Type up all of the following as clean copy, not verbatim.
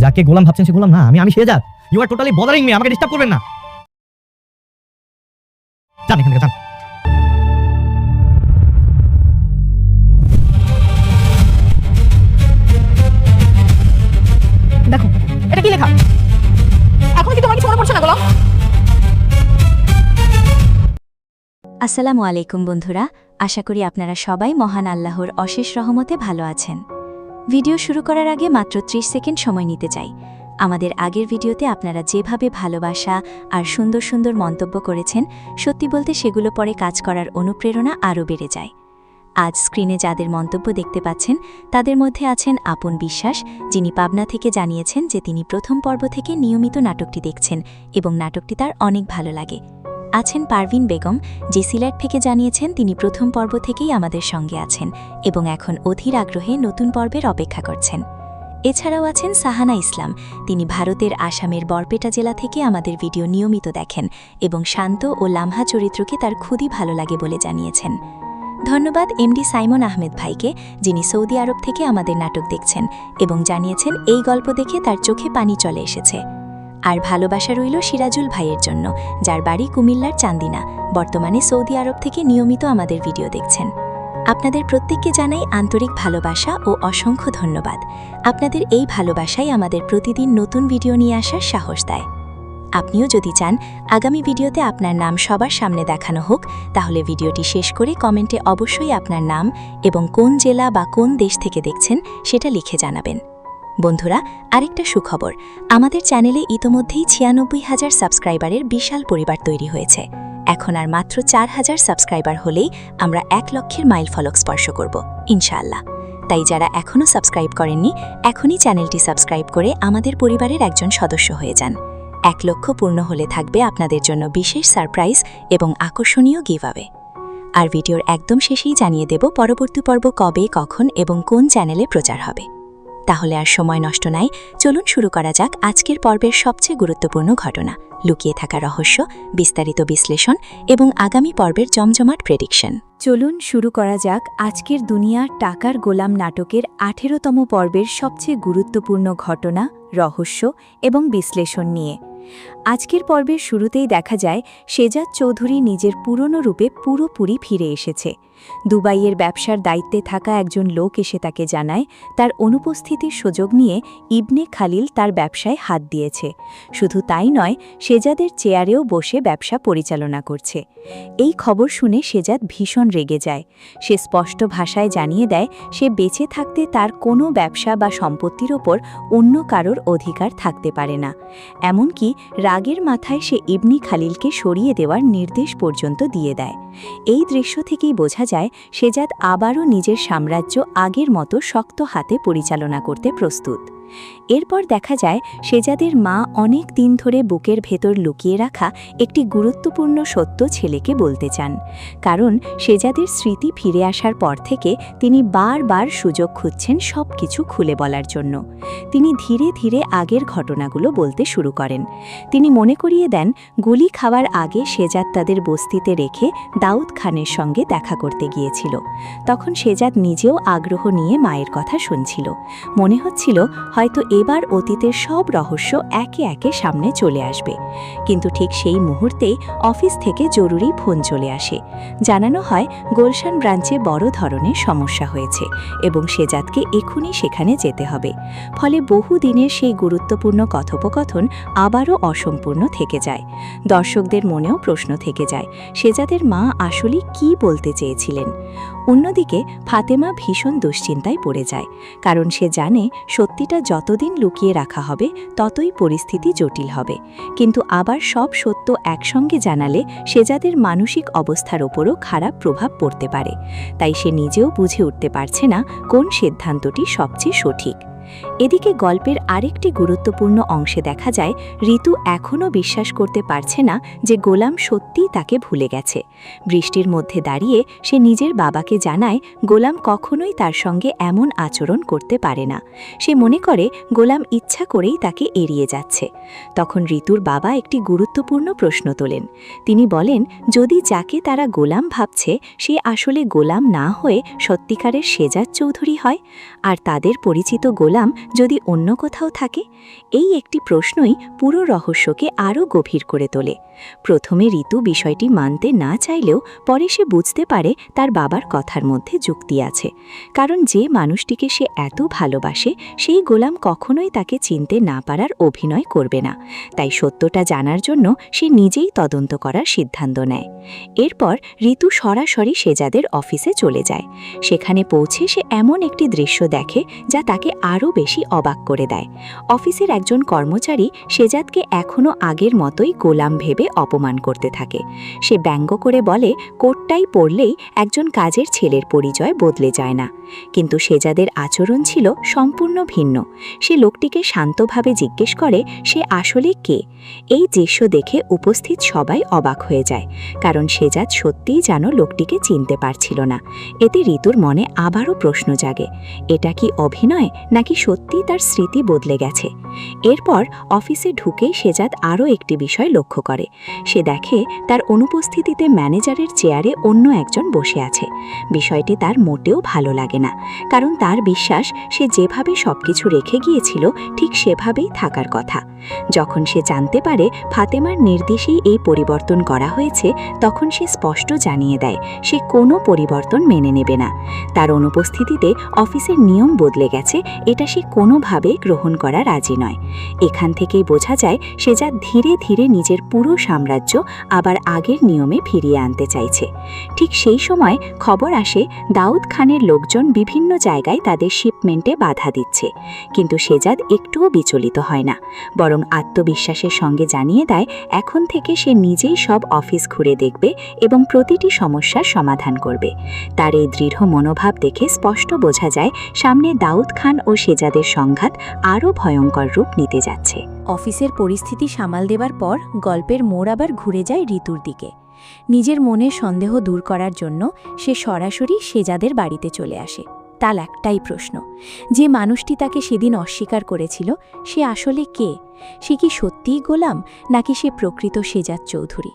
যাকে গোলাম ভাবছেন সে গোলাম না, আমি শেহজাদ। You are totally bothering me, আমাকে ডিস্টার্ব করবেন না। যান এখান থেকে যান। দেখো এটা কি লেখা, এখন কি তোমার কিছু মনে পড়ছে না গোলাম? আসসালামু আলাইকুম বন্ধুরা, আশা করি আপনারা সবাই মহান আল্লাহর অশেষ রহমতে ভালো আছেন। ভিডিও শুরু করার আগে মাত্র 30 সেকেন্ড সময় নিতে চাই। আমাদের আগের ভিডিওতে আপনারা যেভাবে ভালোবাসা আর সুন্দর সুন্দর মন্তব্য করেছেন, সত্যি বলতে সেগুলো পরে কাজ করার অনুপ্রেরণা আরও বেড়ে যায়। আজ স্ক্রিনে যাদের মন্তব্য দেখতে পাচ্ছেন তাদের মধ্যে আছেন আপন বিশ্বাস, যিনি পাবনা থেকে জানিয়েছেন যে তিনি প্রথম পর্ব থেকে নিয়মিত নাটকটি দেখছেন এবং নাটকটি তার অনেক ভালো লাগে। আছেন পারভিন বেগম, যে সিলেট থেকে জানিয়েছেন তিনি প্রথম পর্ব থেকেই আমাদের সঙ্গে আছেন এবং এখন অধীর আগ্রহে নতুন পর্বের অপেক্ষা করছেন। এছাড়াও আছেন সাহানা ইসলাম, তিনি ভারতের আসামের বরপেটা জেলা থেকে আমাদের ভিডিও নিয়মিত দেখেন এবং শান্ত ও লামহা চরিত্রকে তার খুবই ভালো লাগে বলে জানিয়েছেন। ধন্যবাদ এমডি সাইমন আহমেদ ভাইকে, যিনি সৌদি আরব থেকে আমাদের নাটক দেখছেন এবং জানিয়েছেন এই গল্প দেখে তার চোখে পানি চলে এসেছে। আর ভালোবাসা রইল সিরাজুল ভাইয়ের জন্য, যার বাড়ি কুমিল্লার চান্দিনা, বর্তমানে সৌদি আরব থেকে নিয়মিত আমাদের ভিডিও দেখছেন। আপনাদের প্রত্যেককে জানাই আন্তরিক ভালোবাসা ও অসংখ্য ধন্যবাদ। আপনাদের এই ভালোবাসাই আমাদের প্রতিদিন নতুন ভিডিও নিয়ে আসার সাহস দেয়। আপনিও যদি চান আগামী ভিডিওতে আপনার নাম সবার সামনে দেখানো হোক, তাহলে ভিডিওটি শেষ করে কমেন্টে অবশ্যই আপনার নাম এবং কোন জেলা বা কোন দেশ থেকে দেখছেন সেটা লিখে জানাবেন। বন্ধুরা, আরেকটা সুখবর, আমাদের চ্যানেলে ইতোমধ্যেই 96,000 সাবস্ক্রাইবারের বিশাল পরিবার তৈরি হয়েছে। এখন আর মাত্র 4,000 সাবস্ক্রাইবার হলেই আমরা 1 লক্ষের মাইল ফলক স্পর্শ করব ইনশাআল্লাহ। তাই যারা এখনও সাবস্ক্রাইব করেননি, এখনই চ্যানেলটি সাবস্ক্রাইব করে আমাদের পরিবারের একজন সদস্য হয়ে যান। 1 লক্ষ পূর্ণ হলে থাকবে আপনাদের জন্য বিশেষ সারপ্রাইজ এবং আকর্ষণীয় গিভঅ্যাওয়ে। আর ভিডিওর একদম শেষেই জানিয়ে দেব পরবর্তী পর্ব কবে, কখন এবং কোন চ্যানেলে প্রচার হবে। তাহলে আর সময় নষ্ট নাই, চলুন শুরু করা যাক আজকের পর্বের সবচেয়ে গুরুত্বপূর্ণ ঘটনা, লুকিয়ে থাকা রহস্য, বিস্তারিত বিশ্লেষণ এবং আগামী পর্বের জমজমাট প্রেডিকশন। চলুন শুরু করা যাক আজকের দুনিয়া টাকার গোলাম নাটকের 18তম পর্বের সবচেয়ে গুরুত্বপূর্ণ ঘটনা, রহস্য এবং বিশ্লেষণ নিয়ে। আজকের পর্বের শুরুতেই দেখা যায় শেহজাদ চৌধুরী নিজের পুরনো রূপে পুরোপুরি ফিরে এসেছে। দুবাইয়ের ব্যবসার দায়িত্বে থাকা একজন লোক এসে তাকে জানায় তার অনুপস্থিতির সুযোগ নিয়ে ইবনে খালিল তার ব্যবসায় হাত দিয়েছে। শুধু তাই নয়, শেহজাদের চেয়ারেও বসে ব্যবসা পরিচালনা করছে। এই খবর শুনে শেহজাদ ভীষণ রেগে যায়। সে স্পষ্ট ভাষায় জানিয়ে দেয় সে বেঁচে থাকতে তার কোনো ব্যবসা বা সম্পত্তির ওপর অন্য কারোর অধিকার থাকতে পারে না। এমনকি রাগের মাথায় সে ইবনে খালিলকে সরিয়ে দেওয়ার নির্দেশ পর্যন্ত দিয়ে দেয়। এই দৃশ্য থেকেই বোঝা যায় শেহজাদ আবারও নিজের সাম্রাজ্য আগের মতো শক্ত হাতে পরিচালনা করতে প্রস্তুত। এরপর দেখা যায় শেহজাদের মা অনেক দিন ধরে বুকের ভেতর লুকিয়ে রাখা একটি গুরুত্বপূর্ণ সত্য ছেলেকে বলতে চান। কারণ শেহজাদের স্মৃতি ফিরে আসার পর থেকে তিনি বারবার সুযোগ খুঁজছেন সবকিছু খুলে বলার জন্য। তিনি ধীরে ধীরে আগের ঘটনাগুলো বলতে শুরু করেন। তিনি মনে করিয়ে দেন গুলি খাওয়ার আগে শেহজাদ তাদের বস্তিতে রেখে দাউদ খানের সঙ্গে দেখা করতে গিয়েছিল। তখন শেহজাদ নিজেও আগ্রহ নিয়ে মায়ের কথা শুনছিল। মনে হচ্ছিল হয়তো এবার অতীতের সব রহস্য একে একে সামনে চলে আসবে। কিন্তু ঠিক সেই মুহূর্তেই অফিস থেকে জরুরি ফোন চলে আসে। জানানো হয় গুলশান ব্রাঞ্চে বড় ধরনের সমস্যা হয়েছে এবং শেহজাদকে এখনই সেখানে যেতে হবে। ফলে বহু দিনের সেই গুরুত্বপূর্ণ কথোপকথন আবারও অসম্পূর্ণ থেকে যায়। দর্শকদের মনেও প্রশ্ন থেকে যায় শেহজাদের মা আসলে কি বলতে চেয়েছিলেন। অন্যদিকে ফাতেমা ভীষণ দুশ্চিন্তায় পড়ে যায়, কারণ সে জানে সত্যিটা যতদিন লুকিয়ে রাখা হবে ততই পরিস্থিতি জটিল হবে। কিন্তু আবার সব সত্য একসঙ্গে জানালে শেহজাদের মানসিক অবস্থার ওপরও খারাপ প্রভাব পড়তে পারে। তাই সে নিজেও বুঝে উঠতে পারছে না কোন সিদ্ধান্তটি সবচেয়ে সঠিক। এদিকে গল্পের আরেকটি গুরুত্বপূর্ণ অংশে দেখা যায় ঋতু এখনও বিশ্বাস করতে পারছে না যে গোলাম সত্যিই তাকে ভুলে গেছে। বৃষ্টির মধ্যে দাঁড়িয়ে সে নিজের বাবাকে জানায় গোলাম কখনোই তার সঙ্গে এমন আচরণ করতে পারে না। সে মনে করে গোলাম ইচ্ছা করেই তাকে এড়িয়ে যাচ্ছে। তখন ঋতুর বাবা একটি গুরুত্বপূর্ণ প্রশ্ন তোলেন। তিনি বলেন যদি যাকে তারা গোলাম ভাবছে সে আসলে গোলাম না হয়ে সত্যিকারের শেহজাদ চৌধুরী হয়, আর তাদের পরিচিত গোলাম যদি অন্য কোথাও থাকে? এই একটি প্রশ্নই পুরো রহস্যকে আরও গভীর করে তোলে। প্রথমে ঋতু বিষয়টি মানতে না চাইলেও পরে সে বুঝতে পারে তার বাবার কথার মধ্যে যুক্তি আছে। কারণ যে মানুষটিকে সে এত ভালোবাসে সেই গোলাম কখনোই তাকে চিনতে না পারার অভিনয় করবে না। তাই সত্যটা জানার জন্য সে নিজেই তদন্ত করার সিদ্ধান্ত নেয়। এরপর ঋতু সরাসরি সেজাদের অফিসে চলে যায়। সেখানে পৌঁছে সে এমন একটি দৃশ্য দেখে যা তাকে আরও বেশি অবাক করে দেয়। অফিসের একজন কর্মচারী সেজাদকে এখনও আগের মতোই গোলাম ভেবে অপমান করতে থাকে। সে ব্যঙ্গ করে বলে, কোটটাই পরলেই একজন কাজের ছেলের পরিচয় বদলে যায় না। কিন্তু সেজাদের আচরণ ছিল সম্পূর্ণ ভিন্ন। সে লোকটিকে শান্তভাবে জিজ্ঞেস করে সে আসলে কে। এই দৃশ্য দেখে উপস্থিত সবাই অবাক হয়ে যায়, কারণ সেজাদ সত্যিই যেন লোকটিকে চিনতে পারছিল না। এতে ঋতুর মনে আবারও প্রশ্ন জাগে, এটা কি অভিনয় নাকি সত্যিই তার স্মৃতি বদলে গেছে? এরপর অফিসে ঢুকেই সেজাদ আরও একটি বিষয় লক্ষ্য করে। সে দেখে তার অনুপস্থিতিতে ম্যানেজারের চেয়ারে অন্য একজন বসে আছে। বিষয়টি তার মোটেও ভালো লাগে না, কারণ তার বিশ্বাস সে যেভাবে সবকিছু রেখে গিয়েছিল ঠিক সেভাবেই থাকার কথা। যখন সে জানতে পারে ফাতেমার নির্দেশেই এই পরিবর্তন করা হয়েছে, তখন সে স্পষ্ট জানিয়ে দেয় সে কোনো পরিবর্তন মেনে নেবে না। তার অনুপস্থিতিতে অফিসের নিয়ম বদলে গেছে, এটা সে কোনোভাবে গ্রহণ করা রাজি নয়। এখান থেকেই বোঝা যায় সেজাদ ধীরে ধীরে নিজের পুরো সাম্রাজ্য আবার আগের নিয়মে ফিরিয়ে আনতে চাইছে। ঠিক সেই সময় খবর আসে দাউদ খানের লোকজন বিভিন্ন জায়গায় তাদের শিপমেন্টে বাধা দিচ্ছে। কিন্তু সেজাদ একটুও বিচলিত হয় না, বরং আত্মবিশ্বাসের সঙ্গে জানিয়ে দেয় এখন থেকে সে নিজেই সব অফিস ঘুরে দেখবে এবং প্রতিটি সমস্যার সমাধান করবে। তার এই দৃঢ় মনোভাব দেখে স্পষ্ট বোঝা যায় সামনে দাউদ খান ও সেজাদের সংঘাত আরও ভয়ঙ্কর রূপ নিতে যাচ্ছে। অফিসের পরিস্থিতি সামাল দেবার পর গল্পের মোড় আবার ঘুরে যায় ঋতুর দিকে। নিজের মনের সন্দেহ দূর করার জন্য সে সরাসরি সেজাদের বাড়িতে চলে আসে। তার একটাই প্রশ্ন, যে মানুষটি তাকে সেদিন অস্বীকার করেছিল সে আসলে কে? সে কি সত্যিই গোলাম নাকি সে প্রকৃত সেজাদ চৌধুরী?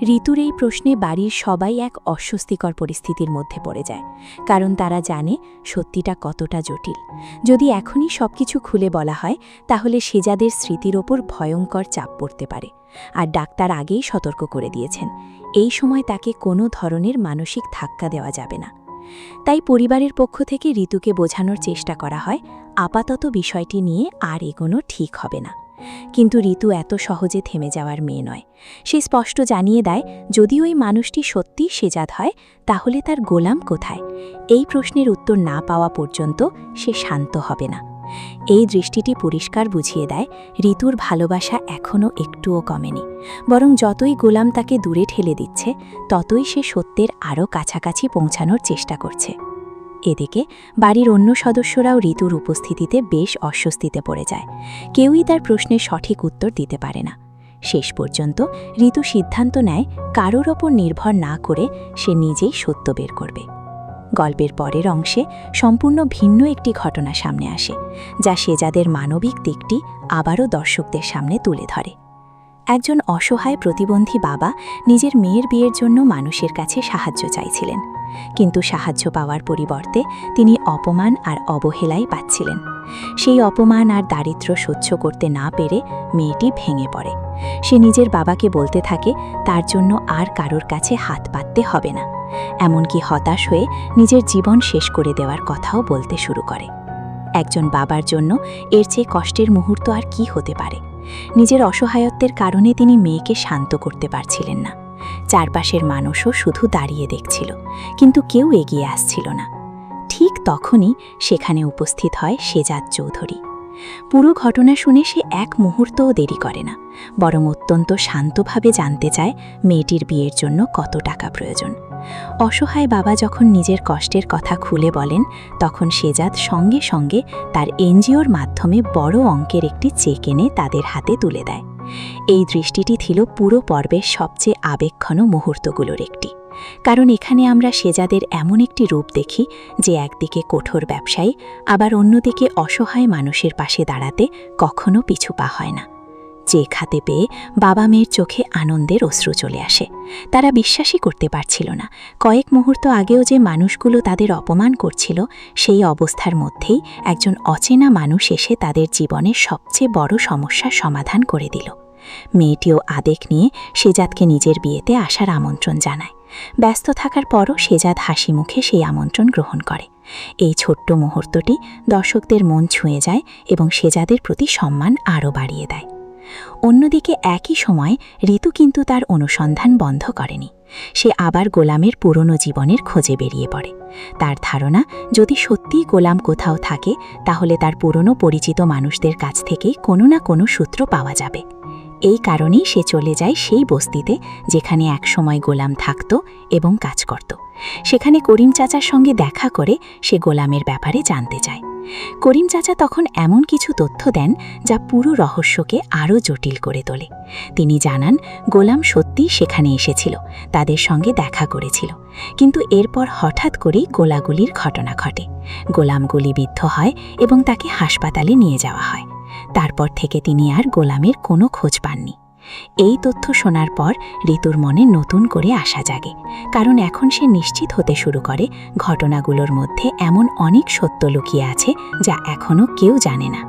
ঋতুর এই প্রশ্নে বাড়ির সবাই এক অস্বস্তিকর পরিস্থিতির মধ্যে পড়ে যায়, কারণ তারা জানে সত্যিটা কতটা জটিল। যদি এখনই সবকিছু খুলে বলা হয় তাহলে সেজাদের স্মৃতির ওপর ভয়ঙ্কর চাপ পড়তে পারে। আর ডাক্তার আগেই সতর্ক করে দিয়েছেন এই সময় তাকে কোনো ধরনের মানসিক ধাক্কা দেওয়া যাবে না। তাই পরিবারের পক্ষ থেকে ঋতুকে বোঝানোর চেষ্টা করা হয় আপাতত বিষয়টি নিয়ে আর এগোনো ঠিক হবে না। কিন্তু ঋতু এত সহজে থেমে যাওয়ার মেয়ে নয়। সে স্পষ্ট জানিয়ে দেয় যদি ওই মানুষটি সত্যি সেজাদ হয় তাহলে তার গোলাম কোথায়? এই প্রশ্নের উত্তর না পাওয়া পর্যন্ত সে শান্ত হবে না। এই দৃষ্টিটি পরিষ্কার বুঝিয়ে দেয় ঋতুর ভালোবাসা এখনও একটুও কমেনি, বরং যতই গোলাম তাকে দূরে ঠেলে দিচ্ছে ততই সে সত্যের আরও কাছাকাছি পৌঁছানোর চেষ্টা করছে। এদিকে বাড়ির অন্য সদস্যরাও ঋতুর উপস্থিতিতে বেশ অস্বস্তিতে পড়ে যায়। কেউই তার প্রশ্নের সঠিক উত্তর দিতে পারে না। শেষ পর্যন্ত ঋতু সিদ্ধান্ত নেয় কারোর ওপর নির্ভর না করে সে নিজেই সত্য বের করবে। গল্পের পরের অংশে সম্পূর্ণ ভিন্ন একটি ঘটনা সামনে আসে, যা সেজাদের মানবিক দিকটি আবারও দর্শকদের সামনে তুলে ধরে। একজন অসহায় প্রতিবন্ধী বাবা নিজের মেয়ের বিয়ের জন্য মানুষের কাছে সাহায্য চাইছিলেন, কিন্তু সাহায্য পাওয়ার পরিবর্তে তিনি অপমান আর অবহেলাই পাচ্ছিলেন। সেই অপমান আর দারিদ্র্য সহ্য করতে না পেরে মেয়েটি ভেঙে পড়ে। সে নিজের বাবাকে বলতে থাকে তার জন্য আর কারোর কাছে হাত পাততে হবে না, এমনকি হতাশ হয়ে নিজের জীবন শেষ করে দেওয়ার কথাও বলতে শুরু করে। একজন বাবার জন্য এর চেয়ে কষ্টের মুহূর্ত আর কি হতে পারে? নিজের অসহায়ত্বের কারণে তিনি মেয়েকে শান্ত করতে পারছিলেন না। চারপাশের মানুষও শুধু দাঁড়িয়ে দেখছিল, কিন্তু কেউ এগিয়ে আসছিল না। ঠিক তখনই সেখানে উপস্থিত হয় সেজাদ চৌধুরী। পুরো ঘটনা শুনে সে এক মুহূর্তও দেরি করে না, বরং অত্যন্ত শান্তভাবে জানতে চায় মেয়েটির বিয়ের জন্য কত টাকা প্রয়োজন। অসহায় বাবা যখন নিজের কষ্টের কথা খুলে বলেন তখন সেজাদ সঙ্গে সঙ্গে তার এনজিওর মাধ্যমে বড় অঙ্কের একটি চেক এনে তাদের হাতে তুলে দেয়। এই দৃষ্টিটি ছিল পুরো পর্বের সবচেয়ে আবেগঘন মুহূর্তগুলোর একটি, কারণ এখানে আমরা সেজাদের এমন একটি রূপ দেখি যে একদিকে কঠোর ব্যবসায়ী, আবার অন্যদিকে অসহায় মানুষের পাশে দাঁড়াতে কখনো পিছু পা হয় না। চেক হাতে পেয়ে বাবা মেয়ের চোখে আনন্দের অশ্রু চলে আসে। তারা বিশ্বাসই করতে পারছিল না, কয়েক মুহূর্ত আগেও যে মানুষগুলো তাদের অপমান করছিল, সেই অবস্থার মধ্যেই একজন অচেনা মানুষ এসে তাদের জীবনের সবচেয়ে বড় সমস্যার সমাধান করে দিল। মেয়েটিও আদেক নিয়ে শেজাদকে নিজের বিয়েতে আসার আমন্ত্রণ জানায়। ব্যস্ত থাকার পরও শেজাদ হাসি মুখে সেই আমন্ত্রণ গ্রহণ করে। এই ছোট্ট মুহূর্তটি দর্শকদের মন ছুঁয়ে যায় এবং শেজাদের প্রতি সম্মান আরও বাড়িয়ে দেয়। অন্যদিকে একই সময় ঋতু কিন্তু তার অনুসন্ধান বন্ধ করেনি। সে আবার গোলামের পুরনো জীবনের খোঁজে বেরিয়ে পড়ে। তার ধারণা, যদি সত্যিই গোলাম কোথাও থাকে তাহলে তার পুরনো পরিচিত মানুষদের কাছ থেকেই কোনো না কোনো সূত্র পাওয়া যাবে। এই কারণেই সে চলে যায় সেই বস্তিতে যেখানে একসময় গোলাম থাকত এবং কাজ করত। সেখানে করিম চাচার সঙ্গে দেখা করে সে গোলামের ব্যাপারে জানতে চায়। করিম চাচা তখন এমন কিছু তথ্য দেন যা পুরো রহস্যকে আরও জটিল করে তোলে। তিনি জানান, গোলাম সত্যিই সেখানে এসেছিল, তাদের সঙ্গে দেখা করেছিল, কিন্তু এরপর হঠাৎ করেই গোলাগুলির ঘটনা ঘটে। গোলাম গুলিবিদ্ধ হয় এবং তাকে হাসপাতালে নিয়ে যাওয়া হয়। তারপর থেকে তিনি আর গোলামের কোনো খোঁজ পাননি। এই তথ্য শোনার পর ঋতুর মনে নতুন করে আশা জাগে, কারণ এখন সে নিশ্চিত হতে শুরু করে ঘটনাগুলোর মধ্যে এমন অনেক সত্য লুকিয়ে আছে যা এখনও কেউ জানে না।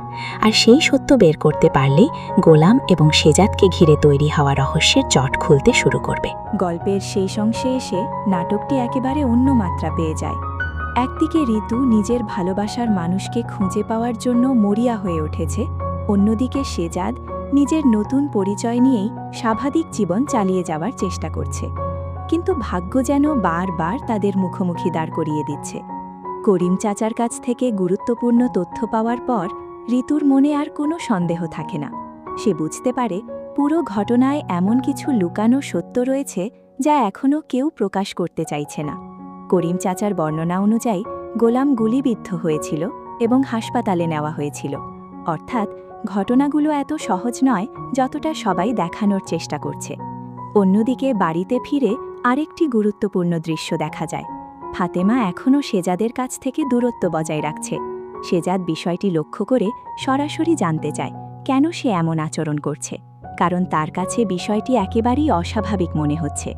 আর সেই সত্য বের করতে পারলেই গোলাম এবং শেজাদকে ঘিরে তৈরি হওয়া রহস্যের জট খুলতে শুরু করবে। গল্পের শেষ অংশে এসে নাটকটি একেবারে অন্য মাত্রা পেয়ে যায়। একদিকে ঋতু নিজের ভালোবাসার মানুষকে খুঁজে পাওয়ার জন্য মরিয়া হয়ে উঠেছে, অন্যদিকে শেজাদ নিজের নতুন পরিচয় নিয়েই স্বাভাবিক জীবন চালিয়ে যাওয়ার চেষ্টা করছে। কিন্তু ভাগ্য যেন বারবার তাদের মুখোমুখি দাঁড় করিয়ে দিচ্ছে। করিম চাচার কাছ থেকে গুরুত্বপূর্ণ তথ্য পাওয়ার পর ঋতুর মনে আর কোনো সন্দেহ থাকে না। সে বুঝতে পারে পুরো ঘটনায় এমন কিছু লুকানো সত্য রয়েছে যা এখনও কেউ প্রকাশ করতে চাইছে না। করিম চাচার বর্ণনা অনুযায়ী গোলাম গুলিবিদ্ধ হয়েছিল এবং হাসপাতালে নেওয়া হয়েছিল, অর্থাৎ ঘটনাগুলো এত সহজ নয় যতটা সবাই দেখানোর চেষ্টা করছে। অন্যদিকে বাড়িতে ফিরে আরেকটি গুরুত্বপূর্ণ দৃশ্য দেখা যায়। ফাতেমা এখনও শেজাদের কাছ থেকে দূরত্ব বজায় রাখছে। শেজাদ বিষয়টি লক্ষ্য করে সরাসরি জানতে চায় কেন সে এমন আচরণ করছে, কারণ তার কাছে বিষয়টি একেবারেই অস্বাভাবিক মনে হচ্ছে।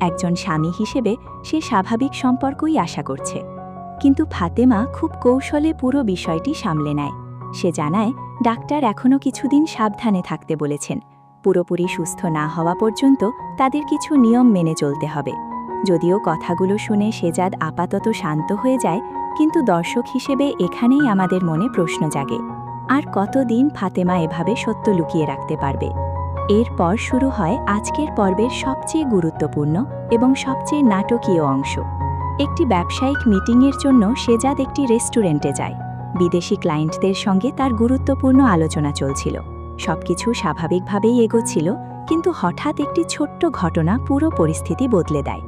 একজন স্বামী হিসেবে সে স্বাভাবিক সম্পর্কই আশা করছে, কিন্তু ফাতেমা খুব কৌশলে পুরো বিষয়টি সামলে নেয়। সে জানায়, ডাক্তার এখনও কিছুদিন সাবধানে থাকতে বলেছেন। পুরোপুরি সুস্থ না হওয়া পর্যন্ত তাদের কিছু নিয়ম মেনে চলতে হবে। যদিও কথাগুলো শুনে শেজাদ আপাতত শান্ত হয়ে যায়, কিন্তু দর্শক হিসেবে এখানেই আমাদের মনে প্রশ্ন জাগে, আর কতদিন ফাতেমা এভাবে সত্য লুকিয়ে রাখতে পারবে? এরপর শুরু হয় আজকের পর্বের সবচেয়ে গুরুত্বপূর্ণ এবং সবচেয়ে নাটকীয় অংশ। একটি ব্যবসায়িক মিটিংয়ের জন্য শেজাদ একটি রেস্টুরেন্টে যায়। বিদেশি ক্লায়েন্টদের সঙ্গে তার গুরুত্বপূর্ণ আলোচনা চলছিল। সবকিছু স্বাভাবিকভাবেই এগোচ্ছিল, কিন্তু হঠাৎ একটি ছোট্ট ঘটনা পুরো পরিস্থিতি বদলে দেয়।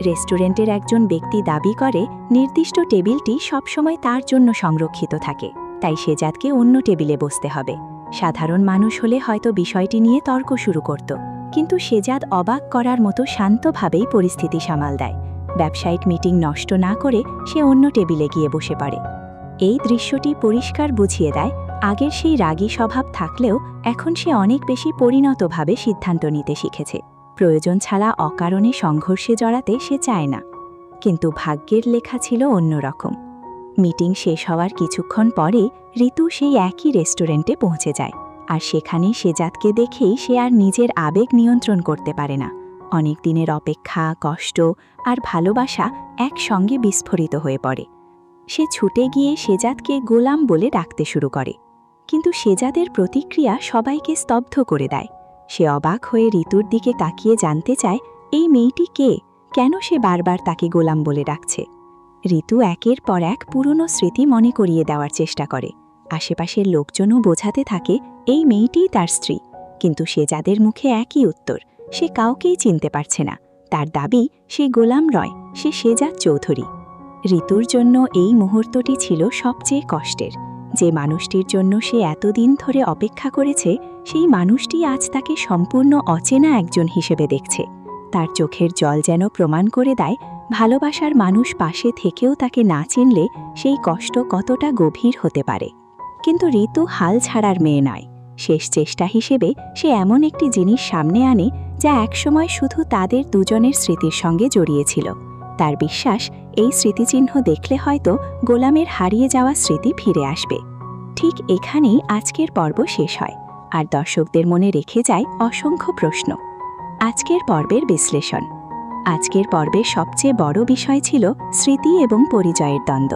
রেস্টুরেন্টের একজন ব্যক্তি দাবি করে নির্দিষ্ট টেবিলটি সবসময় তার জন্য সংরক্ষিত থাকে, তাই শেজাদকে অন্য টেবিলে বসতে হবে। সাধারণ মানুষ হলে হয়তো বিষয়টি নিয়ে তর্ক শুরু করত, কিন্তু শেজাদ অবাক করার মতো শান্তভাবেই পরিস্থিতি সামাল দেয়। ব্যবসায়িক মিটিং নষ্ট না করে সে অন্য টেবিলে গিয়ে বসে পড়ে। এই দৃশ্যটি পরিষ্কার বুঝিয়ে দেয়, আগের সেই রাগী স্বভাব থাকলেও এখন সে অনেক বেশি পরিণতভাবে সিদ্ধান্ত নিতে শিখেছে। প্রয়োজন ছাড়া অকারণে সংঘর্ষে জড়াতে সে চায় না। কিন্তু ভাগ্যের লেখা ছিল অন্যরকম। মিটিং শেষ হওয়ার কিছুক্ষণ পরে ঋতু সেই একই রেস্টুরেন্টে পৌঁছে যায়, আর সেখানে শেজাদকে দেখেই সে আর নিজের আবেগ নিয়ন্ত্রণ করতে পারে না। অনেক দিনের অপেক্ষা, কষ্ট আর ভালোবাসা একসঙ্গে বিস্ফোরিত হয়ে পড়ে। সে ছুটে গিয়ে শেজাদকে গোলাম বলে ডাকতে শুরু করে, কিন্তু শেজাদের প্রতিক্রিয়া সবাইকে স্তব্ধ করে দেয়। সে অবাক হয়ে ঋতুর দিকে তাকিয়ে জানতে চায়, এই মেয়েটি কে, কেন সে বারবার তাকে গোলাম বলে ডাকছে। ঋতু একের পর এক পুরনো স্মৃতি মনে করিয়ে দেওয়ার চেষ্টা করে। আশেপাশের লোকজনও বোঝাতে থাকে এই মেয়েটিই তার স্ত্রী, কিন্তু শেজাদের মুখে একই উত্তর, সে কাউকেই চিনতে পারছে না। তার দাবি সে গোলাম রয়, সে শেজাদ চৌধুরী। ঋতুর জন্য এই মুহূর্তটি ছিল সবচেয়ে কষ্টের। যে মানুষটির জন্য সে এতদিন ধরে অপেক্ষা করেছে, সেই মানুষটি আজ তাকে সম্পূর্ণ অচেনা একজন হিসেবে দেখছে। তার চোখের জল যেন প্রমাণ করে দেয়, ভালোবাসার মানুষ পাশে থেকেও তাকে না চিনলে সেই কষ্ট কতটা গভীর হতে পারে। কিন্তু ঋতু হাল ছাড়ার মেয়ে নয়। শেষ চেষ্টা হিসেবে সে এমন একটি জিনিস সামনে আনে যা একসময় শুধু তাদের দুজনের স্মৃতির সঙ্গে জড়িয়েছিল। তার বিশ্বাস, এই স্মৃতিচিহ্ন দেখলে হয়তো গোলামের হারিয়ে যাওয়া স্মৃতি ফিরে আসবে। ঠিক এখানেই আজকের পর্ব শেষ হয়, আর দর্শকদের মনে রেখে যায় অসংখ্য প্রশ্ন। আজকের পর্বের বিশ্লেষণ। আজকের পর্বের সবচেয়ে বড় বিষয় ছিল স্মৃতি এবং পরিচয়ের দ্বন্দ্ব।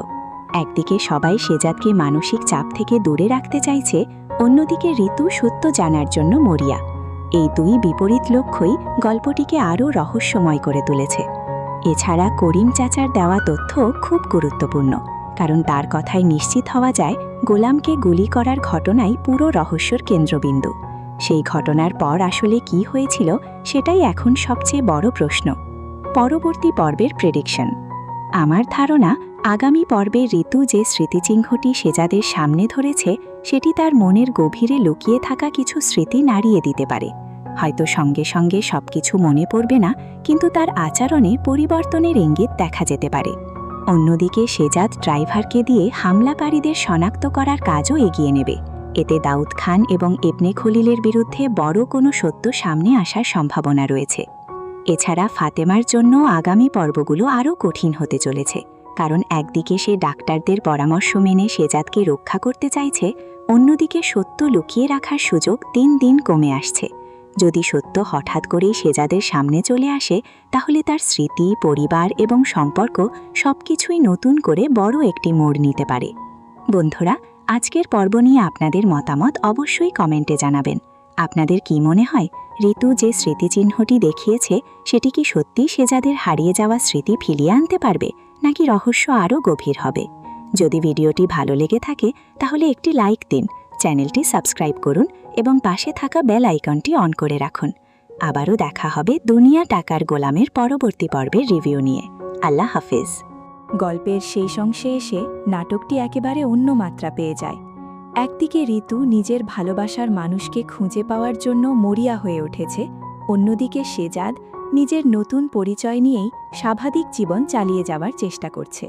একদিকে সবাই শেজাদকে মানসিক চাপ থেকে দূরে রাখতে চাইছে, অন্যদিকে ঋতু সত্য জানার জন্য মরিয়া। এই দুই বিপরীত লক্ষ্যই গল্পটিকে আরও রহস্যময় করে তুলেছে। এছাড়া করিম চাচার দেওয়া তথ্য খুব গুরুত্বপূর্ণ, কারণ তার কথায় নিশ্চিত হওয়া যায় গোলামকে গুলি করার ঘটনাই পুরো রহস্যের কেন্দ্রবিন্দু। সেই ঘটনার পর আসলে কি হয়েছিল সেটাই এখন সবচেয়ে বড় প্রশ্ন। পরবর্তী পর্বের প্রেডিকশন। আমার ধারণা, আগামী পর্বে ঋতু যে স্মৃতিচিহ্নটি শেজাদের সামনে ধরেছে সেটি তার মনের গভীরে লুকিয়ে থাকা কিছু স্মৃতি নাড়িয়ে দিতে পারে। হয়তো সঙ্গে সঙ্গে সবকিছু মনে পড়বে না, কিন্তু তার আচরণে পরিবর্তনের ইঙ্গিত দেখা যেতে পারে। অন্যদিকে শেজাদ ড্রাইভারকে দিয়ে হামলাকারীদের শনাক্ত করার কাজও এগিয়ে নেবে। এতে দাউদ খান এবং ইবনে খলিলের বিরুদ্ধে বড় কোনো সত্য সামনে আসার সম্ভাবনা রয়েছে। এছাড়া ফাতেমার জন্য আগামী পর্বগুলো আরও কঠিন হতে চলেছে, কারণ একদিকে সে ডাক্তারদের পরামর্শ মেনে শেজাদকে রক্ষা করতে চাইছে, অন্যদিকে সত্য লুকিয়ে রাখার সুযোগ দিন দিন কমে আসছে। যদি সত্য হঠাৎ করেই শেজাদের সামনে চলে আসে, তাহলে তার স্মৃতি, পরিবার এবং সম্পর্ক সবকিছুই নতুন করে বড় একটি মোড় নিতে পারে। বন্ধুরা, আজকের পর্ব নিয়ে আপনাদের মতামত অবশ্যই কমেন্টে জানাবেন। আপনাদের কি মনে হয়, ঋতু যে স্মৃতিচিহ্নটি দেখিয়েছে সেটি কি সত্যি শেজাদের হারিয়ে যাওয়া স্মৃতি ফিরিয়ে আনতে পারবে, নাকি রহস্য আরও গভীর হবে? যদি ভিডিওটি ভালো লেগে থাকে তাহলে একটি লাইক দিন, চ্যানেলটি সাবস্ক্রাইব করুন এবং পাশে থাকা বেল আইকনটি অন করে রাখুন। আবারও দেখা হবে দুনিয়া টাকার গোলামের পরবর্তী পর্বের রিভিউ নিয়ে। আল্লাহ হাফেজ। গল্পের শেষ অংশে এসে নাটকটি একেবারে অন্য মাত্রা পেয়ে যায়। একদিকে ঋতু নিজের ভালোবাসার মানুষকে খুঁজে পাওয়ার জন্য মরিয়া হয়ে উঠেছে, অন্যদিকে শেজাদ নিজের নতুন পরিচয় নিয়েই স্বাভাবিক জীবন চালিয়ে যাওয়ার চেষ্টা করছে।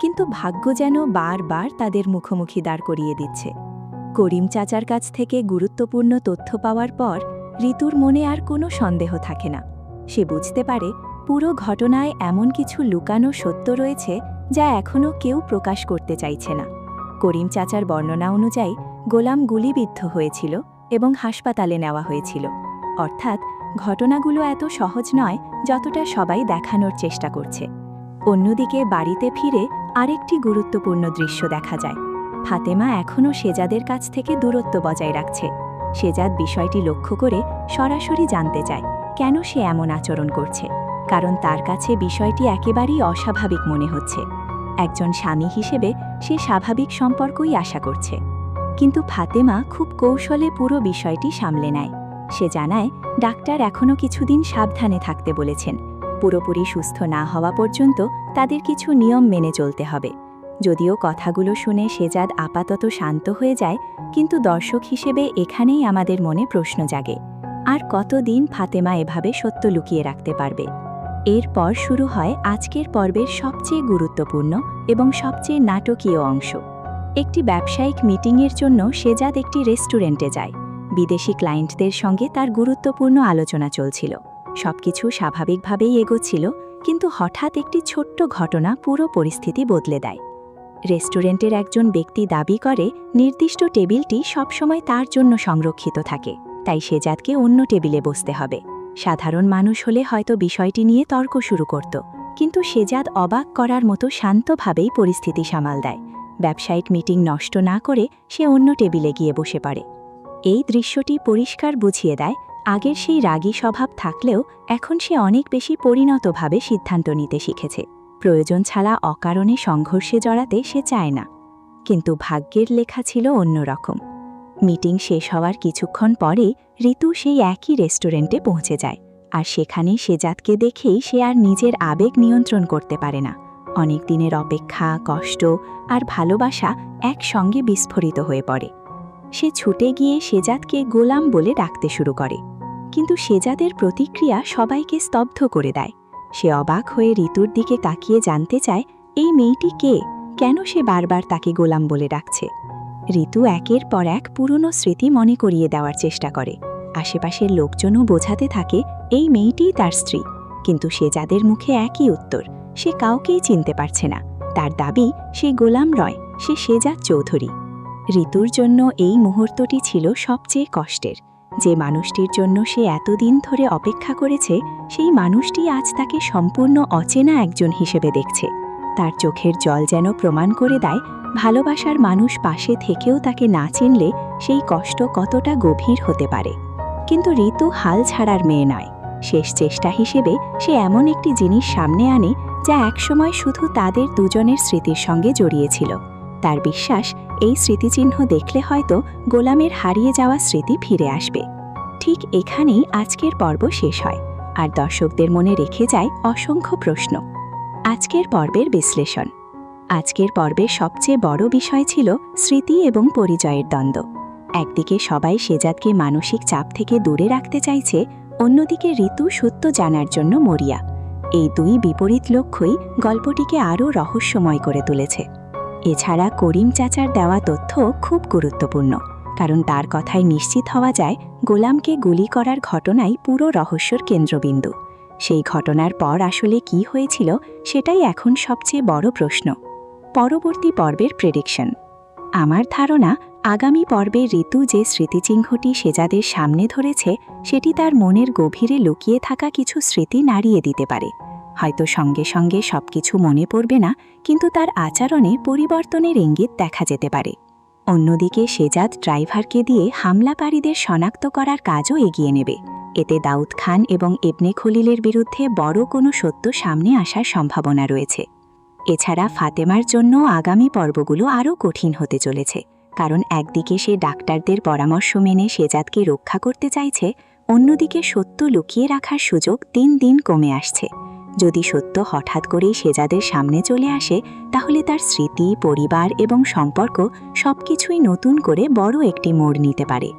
কিন্তু ভাগ্য যেন বারবার তাদের মুখোমুখি দাঁড় করিয়ে দিচ্ছে। করিম চাচার কাছ থেকে গুরুত্বপূর্ণ তথ্য পাওয়ার পর ঋতুর মনে আর কোনো সন্দেহ থাকে না। সে বুঝতে পারে পুরো ঘটনায় এমন কিছু লুকানো সত্য রয়েছে যা এখনও কেউ প্রকাশ করতে চাইছে না। করিম চাচার বর্ণনা অনুযায়ী গোলাম গুলিবিদ্ধ হয়েছিল এবং হাসপাতালে নেওয়া হয়েছিল, অর্থাৎ ঘটনাগুলো এত সহজ নয় যতটা সবাই দেখানোর চেষ্টা করছে। অন্যদিকে বাড়িতে ফিরে আরেকটি গুরুত্বপূর্ণ দৃশ্য দেখা যায়। ফাতেমা এখনও শেজাদের কাছ থেকে দূরত্ব বজায় রাখছে। শেজাদ বিষয়টি লক্ষ্য করে সরাসরি জানতে চায় কেন সে এমন আচরণ করছে, কারণ তার কাছে বিষয়টি একেবারেই অস্বাভাবিক মনে হচ্ছে। একজন স্বামী হিসেবে সে স্বাভাবিক সম্পর্কই আশা করছে। কিন্তু ফাতেমা খুব কৌশলে পুরো বিষয়টি সামলে নেয়। সে জানায় ডাক্তার এখনও কিছুদিন সাবধানে থাকতে বলেছেন। পুরোপুরি সুস্থ না হওয়া পর্যন্ত তাদের কিছু নিয়ম মেনে চলতে হবে। যদিও কথাগুলো শুনে শেজাদ আপাতত শান্ত হয়ে যায়, কিন্তু দর্শক হিসেবে এখানেই আমাদের মনে প্রশ্ন জাগে, আর কতদিন ফাতেমা এভাবে সত্য লুকিয়ে রাখতে পারবে? এরপর শুরু হয় আজকের পর্বের সবচেয়ে গুরুত্বপূর্ণ এবং সবচেয়ে নাটকীয় অংশ। একটি ব্যবসায়িক মিটিংয়ের জন্য শেজাদ একটি রেস্টুরেন্টে যায়। বিদেশি ক্লায়েন্টদের সঙ্গে তার গুরুত্বপূর্ণ আলোচনা চলছিল। সবকিছু স্বাভাবিকভাবেই এগোচ্ছিল, কিন্তু হঠাৎ একটি ছোট্ট ঘটনা পুরো পরিস্থিতি বদলে দেয়। রেস্টুরেন্টের একজন ব্যক্তি দাবি করে নির্দিষ্ট টেবিলটি সবসময় তার জন্য সংরক্ষিত থাকে, তাই শেজাদকে অন্য টেবিলে বসতে হবে। সাধারণ মানুষ হলে হয়তো বিষয়টি নিয়ে তর্ক শুরু করত, কিন্তু শেজাদ অবাক করার মতো শান্তভাবেই পরিস্থিতি সামাল দেয়। ব্যবসায়িক মিটিং নষ্ট না করে সে অন্য টেবিলে গিয়ে বসে পড়ে। এই দৃশ্যটি পরিষ্কার বুঝিয়ে দেয় আগের সেই রাগী স্বভাব থাকলেও এখন সে অনেক বেশি পরিণতভাবে সিদ্ধান্ত নিতে শিখেছে। প্রয়োজন ছাড়া অকারণে সংঘর্ষে জড়াতে সে চায় না। কিন্তু ভাগ্যের লেখা ছিল অন্যরকম। মিটিং শেষ হওয়ার কিছুক্ষণ পরে ঋতু সেই একই রেস্টুরেন্টে পৌঁছে যায়, আর সেখানে শেজাদকে দেখেই সে আর নিজের আবেগ নিয়ন্ত্রণ করতে পারে না। অনেক দিনের অপেক্ষা, কষ্ট আর ভালোবাসা একসঙ্গে বিস্ফোরিত হয়ে পড়ে। সে ছুটে গিয়ে শেজাদকে গোলাম বলে ডাকতে শুরু করে, কিন্তু শেজাদের প্রতিক্রিয়া সবাইকে স্তব্ধ করে দেয়। সে অবাক হয়ে ঋতুর দিকে তাকিয়ে জানতে চায় এই মেয়েটি কে, কেন সে বারবার তাকে গোলাম বলে ডাকছে। ঋতু একের পর এক পুরনো স্মৃতি মনে করিয়ে দেওয়ার চেষ্টা করে। আশেপাশের লোকজনও বোঝাতে থাকে এই মেয়েটিই তার স্ত্রী, কিন্তু সে যাদের মুখে একই উত্তর, সে কাউকেই চিনতে পারছে না। তার দাবি সে গোলাম রয়, সে সেজাদ চৌধুরী। ঋতুর জন্য এই মুহূর্তটি ছিল সবচেয়ে কষ্টের। যে মানুষটির জন্য সে এতদিন ধরে অপেক্ষা করেছে, সেই মানুষটি আজ তাকে সম্পূর্ণ অচেনা একজন হিসেবে দেখছে। তার চোখের জল যেন প্রমাণ করে দেয়, ভালোবাসার মানুষ পাশে থেকেও তাকে না চিনলে সেই কষ্ট কতটা গভীর হতে পারে। কিন্তু ঋতু হাল ছাড়ার মেয়ে নয়। শেষ চেষ্টা হিসেবে সে এমন একটি জিনিস সামনে আনে যা একসময় শুধু তাদের দুজনের স্মৃতির সঙ্গে জড়িয়েছিল। তার বিশ্বাস, এই স্মৃতিচিহ্ন দেখলে হয়তো গোলামের হারিয়ে যাওয়া স্মৃতি ফিরে আসবে। ঠিক এখানেই আজকের পর্ব শেষ হয়, আর দর্শকদের মনে রেখে যায় অসংখ্য প্রশ্ন। আজকের পর্বের বিশ্লেষণ। আজকের পর্বের সবচেয়ে বড় বিষয় ছিল স্মৃতি এবং পরিচয়ের দ্বন্দ্ব। একদিকে সবাই সেজাদকে মানসিক চাপ থেকে দূরে রাখতে চাইছে, অন্যদিকে ঋতু সত্য জানার জন্য মরিয়া। এই দুই বিপরীত লক্ষ্যই গল্পটিকে আরও রহস্যময় করে তুলেছে। এছাড়া করিম চাচার দেওয়া তথ্য খুব গুরুত্বপূর্ণ, কারণ তার কথায় নিশ্চিত হওয়া যায় গোলামকে গুলি করার ঘটনাই পুরো রহস্যের কেন্দ্রবিন্দু। সেই ঘটনার পর আসলে কি হয়েছিল সেটাই এখন সবচেয়ে বড় প্রশ্ন। পরবর্তী পর্বের প্রেডিকশন। আমার ধারণা, আগামী পর্বে ঋতু যে স্মৃতিচিহ্নটি সেজাদের সামনে ধরেছে, সেটি তার মনের গভীরে লুকিয়ে থাকা কিছু স্মৃতি নাড়িয়ে দিতে পারে। হয়তো সঙ্গে সঙ্গে সবকিছু মনে পড়বে না, কিন্তু তার আচরণে পরিবর্তনের ইঙ্গিত দেখা যেতে পারে। অন্যদিকে সেজাদ ড্রাইভারকে দিয়ে হামলাকারীদের শনাক্ত করার কাজও এগিয়ে নেবে। এতে দাউদ খান এবং ইবনে খলিলের বিরুদ্ধে বড় কোনো সত্য সামনে আসার সম্ভাবনা রয়েছে। এছাড়া ফাতেমার জন্য আগামী পর্বগুলো আরও কঠিন হতে চলেছে, কারণ একদিকে সে ডাক্তারদের পরামর্শ মেনে সেজাদকে রক্ষা করতে চাইছে, অন্যদিকে সত্য লুকিয়ে রাখার সুযোগ দিন দিন কমে আসছে। যদি সত্য হঠাৎ করেই সেজাদের সামনে চলে আসে, তাহলে তার স্মৃতি, পরিবার এবং সম্পর্ক সবকিছুই নতুন করে বড় একটি মোড় নিতে পারে।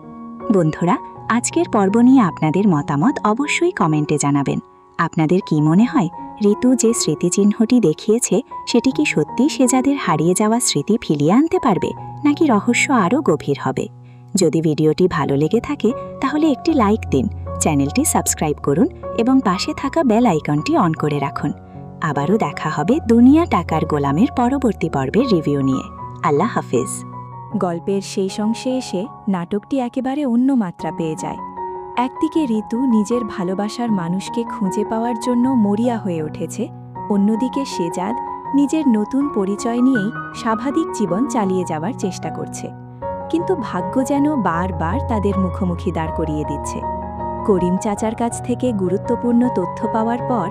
বন্ধুরা, আজকের পর্ব নিয়ে আপনাদের মতামত অবশ্যই কমেন্টে জানাবেন। আপনাদের কি মনে হয়, ঋতু যে স্মৃতিচিহ্নটি দেখিয়েছে সেটি কি সত্যি সেজাদের হারিয়ে যাওয়া স্মৃতি ফিরিয়ে আনতে পারবে, নাকি রহস্য আরও গভীর হবে? যদি ভিডিওটি ভালো লেগে থাকে তাহলে একটি লাইক দিন, চ্যানেলটি সাবস্ক্রাইব করুন এবং পাশে থাকা বেল আইকনটি অন করে রাখুন। আবারও দেখা হবে দুনিয়া টাকার গোলামের পরবর্তী পর্বের রিভিউ নিয়ে। আল্লাহ হাফেজ। গল্পের শেষ অংশে এসে নাটকটি একেবারে অন্য মাত্রা পেয়ে যায়। একদিকে ঋতু নিজের ভালোবাসার মানুষকে খুঁজে পাওয়ার জন্য মরিয়া হয়ে উঠেছে, অন্যদিকে সেজাদ নিজের নতুন পরিচয় নিয়েই স্বাভাবিক জীবন চালিয়ে যাওয়ার চেষ্টা করছে। কিন্তু ভাগ্য যেন বারবার তাদের মুখোমুখি দাঁড় করিয়ে দিচ্ছে। করিম চাচার কাছ থেকে গুরুত্বপূর্ণ তথ্য পাওয়ার পর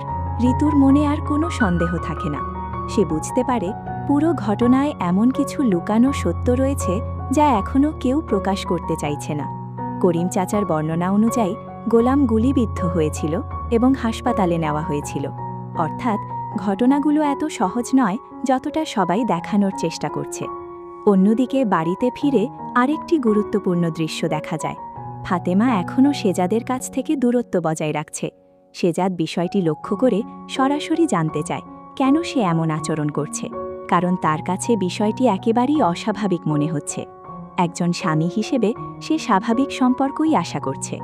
ঋতুর মনে আর কোনো সন্দেহ থাকে না। সে বুঝতে পারে পুরো ঘটনায় এমন কিছু লুকানো সত্য রয়েছে যা এখনও কেউ প্রকাশ করতে চাইছে না। করিম চাচার বর্ণনা অনুযায়ী গোলাম গুলিবিদ্ধ হয়েছিল এবং হাসপাতালে নেওয়া হয়েছিল। অর্থাৎ ঘটনাগুলো এত সহজ নয় যতটা সবাই দেখানোর চেষ্টা করছে। অন্যদিকে বাড়িতে ফিরে আরেকটি গুরুত্বপূর্ণ দৃশ্য দেখা যায়। ফাতেমা এখনও সেজাদের কাছ থেকে দূরত্ব বজায় রাখছে। সেজাদ বিষয়টি লক্ষ্য করে সরাসরি জানতে চায় কেন সে এমন আচরণ করছে, কারণ তার কাছে বিষয়টি একেবারেই অস্বাভাবিক মনে হচ্ছে। একজন স্বামী হিসেবে সে স্বাভাবিক সম্পর্কই আশা করছে।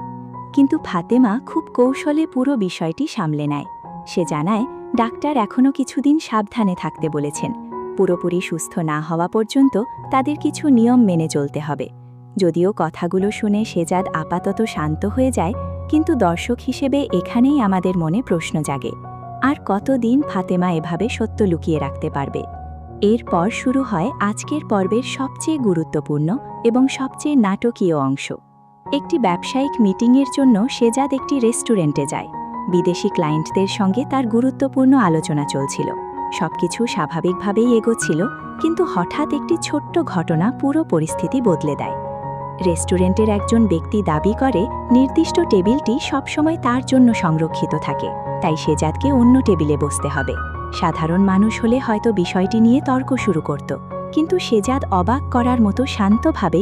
কিন্তু ফাতেমা খুব কৌশলে পুরো বিষয়টি সামলে নেয়। সে জানায় ডাক্তার এখনও কিছুদিন সাবধানে থাকতে বলেছেন। পুরোপুরি সুস্থ না হওয়া পর্যন্ত তাদের কিছু নিয়ম মেনে চলতে হবে। যদিও কথাগুলো শুনে সেজাদ আপাতত শান্ত হয়ে যায়, কিন্তু দর্শক হিসেবে এখানেই আমাদের মনে প্রশ্ন জাগে, আর কতদিন ফাতেমা এভাবে সত্য লুকিয়ে রাখতে পারবে? এরপর শুরু হয় আজকের পর্বের সবচেয়ে গুরুত্বপূর্ণ এবং সবচেয়ে নাটকীয় অংশ। একটি ব্যবসায়িক মিটিংয়ের জন্য সেজাদ একটি রেস্টুরেন্টে যায়। বিদেশি ক্লায়েন্টদের সঙ্গে তার গুরুত্বপূর্ণ আলোচনা চলছিল। সবকিছু স্বাভাবিকভাবেই এগোচ্ছিল, কিন্তু হঠাৎ একটি ছোট্ট ঘটনা পুরো পরিস্থিতি বদলে দেয়। রেস্টুরেন্টের একজন ব্যক্তি দাবি করে নির্দিষ্ট টেবিলটি সবসময় তার জন্য সংরক্ষিত থাকে, তাই সেজাদকে অন্য টেবিলে বসতে হবে। সাধারণ মানুষ হলে হয়তো বিষয়টি নিয়ে তর্ক শুরু করত, কিন্তু সেজাদ অবাক করার মতো শান্তভাবেই